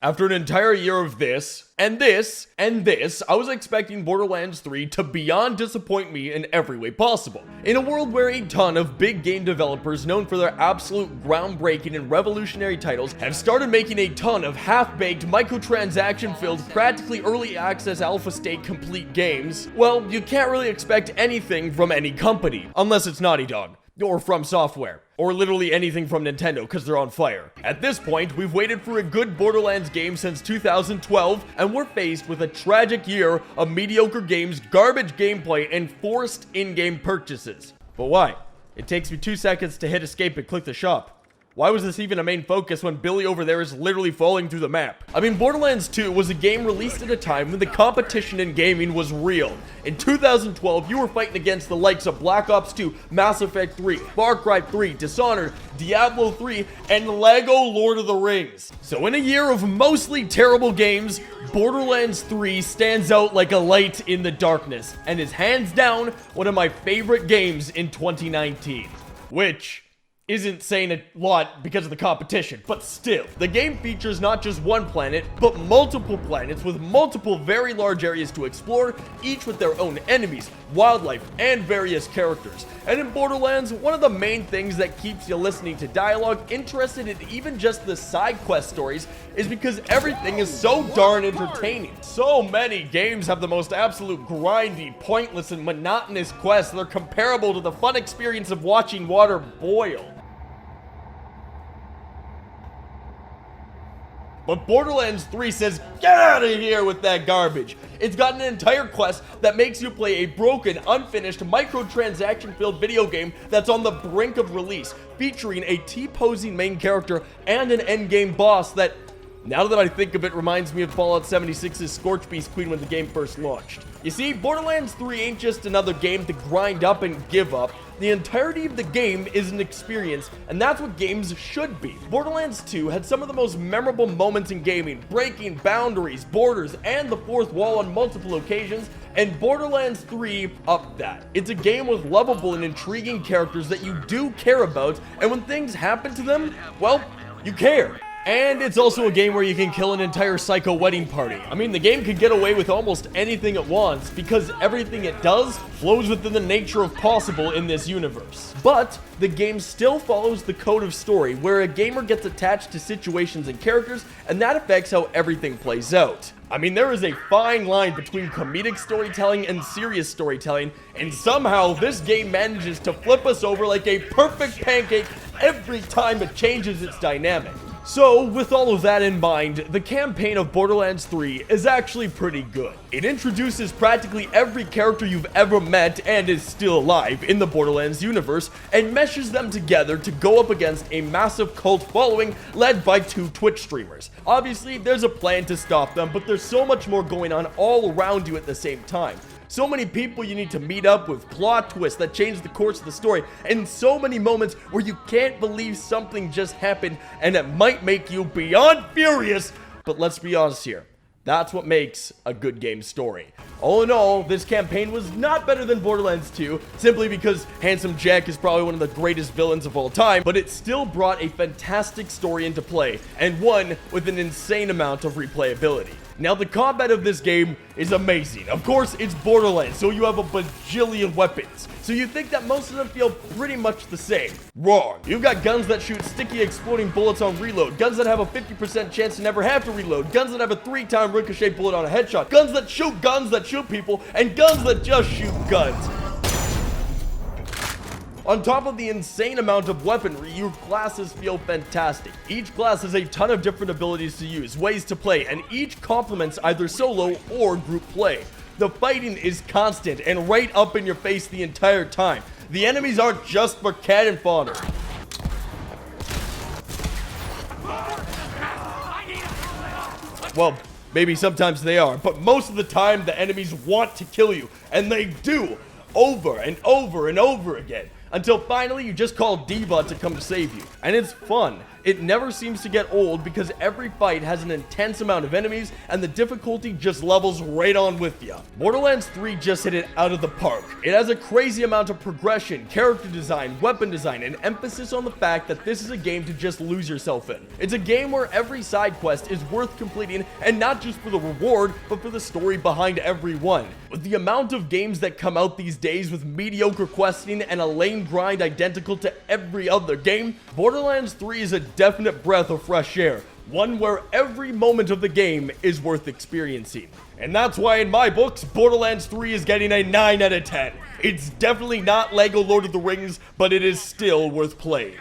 After an entire year of this, and this, and this, I was expecting Borderlands 3 to beyond disappoint me in every way possible. In a world where a ton of big game developers known for their absolute groundbreaking and revolutionary titles have started making a ton of half-baked, microtransaction-filled, practically early access alpha state complete games, well, you can't really expect anything from any company, unless it's Naughty Dog. Or From Software, or literally anything from Nintendo because they're on fire. At this point, we've waited for a good Borderlands game since 2012, and we're faced with a tragic year of mediocre games, garbage gameplay, and forced in-game purchases. But why? It takes me 2 seconds to hit escape and click the shop. Why was this even a main focus when Billy over there is literally falling through the map? I mean, Borderlands 2 was a game released at a time when the competition in gaming was real. In 2012, you were fighting against the likes of Black Ops 2, Mass Effect 3, Far Cry 3, Dishonored, Diablo 3, and Lego Lord of the Rings. So in a year of mostly terrible games, Borderlands 3 stands out like a light in the darkness, and is hands down one of my favorite games in 2019. Which isn't saying a lot because of the competition, but still. The game features not just one planet, but multiple planets with multiple very large areas to explore, each with their own enemies, wildlife, and various characters. And in Borderlands, one of the main things that keeps you listening to dialogue, interested in even just the side quest stories, is because everything is so darn entertaining. So many games have the most absolute grindy, pointless, and monotonous quests that are comparable to the fun experience of watching water boil. But Borderlands 3 says, get out of here with that garbage. It's got an entire quest that makes you play a broken, unfinished, microtransaction-filled video game that's on the brink of release, featuring a T-posing main character and an endgame boss that, now that I think of it, reminds me of Fallout 76's Scorchbeast Queen when the game first launched. You see, Borderlands 3 ain't just another game to grind up and give up. The entirety of the game is an experience, and that's what games should be. Borderlands 2 had some of the most memorable moments in gaming, breaking boundaries, borders, and the fourth wall on multiple occasions, and Borderlands 3 upped that. It's a game with lovable and intriguing characters that you do care about, and when things happen to them, well, you care. And it's also a game where you can kill an entire psycho wedding party. I mean, the game can get away with almost anything it wants because everything it does flows within the nature of possible in this universe. But the game still follows the code of story, where a gamer gets attached to situations and characters, and that affects how everything plays out. I mean, there is a fine line between comedic storytelling and serious storytelling, and somehow this game manages to flip us over like a perfect pancake every time it changes its dynamic. So, with all of that in mind, the campaign of Borderlands 3 is actually pretty good. It introduces practically every character you've ever met and is still alive in the Borderlands universe, and meshes them together to go up against a massive cult following led by 2 Twitch streamers. Obviously, there's a plan to stop them, but there's so much more going on all around you at the same time. So many people you need to meet up with, plot twists that change the course of the story, and so many moments where you can't believe something just happened and it might make you beyond furious. But let's be honest here, that's what makes a good game story. All in all, this campaign was not better than Borderlands 2, simply because Handsome Jack is probably one of the greatest villains of all time, but it still brought a fantastic story into play, and one with an insane amount of replayability. Now, the combat of this game is amazing. Of course, it's Borderlands, so you have a bajillion weapons. So you think that most of them feel pretty much the same. Wrong. You've got guns that shoot sticky exploding bullets on reload, guns that have a 50% chance to never have to reload, guns that have a 3-time ricochet bullet on a headshot, guns that shoot people, and guns that just shoot guns. On top of the insane amount of weaponry, your classes feel fantastic. Each class has a ton of different abilities to use, ways to play, and each complements either solo or group play. The fighting is constant and right up in your face the entire time. The enemies aren't just for cannon fodder. Well, maybe sometimes they are, but most of the time the enemies want to kill you, and they do, over and over and over again. Until finally you just call Diva to come save you. And it's fun. It never seems to get old because every fight has an intense amount of enemies and the difficulty just levels right on with you. Borderlands 3 just hit it out of the park. It has a crazy amount of progression, character design, weapon design, and emphasis on the fact that this is a game to just lose yourself in. It's a game where every side quest is worth completing, and not just for the reward, but for the story behind every one. With the amount of games that come out these days with mediocre questing and a lame grind identical to every other game, Borderlands 3 is a definite breath of fresh air, one where every moment of the game is worth experiencing. And that's why in my books, Borderlands 3 is getting a 9 out of 10. It's definitely not LEGO Lord of the Rings, but it is still worth playing.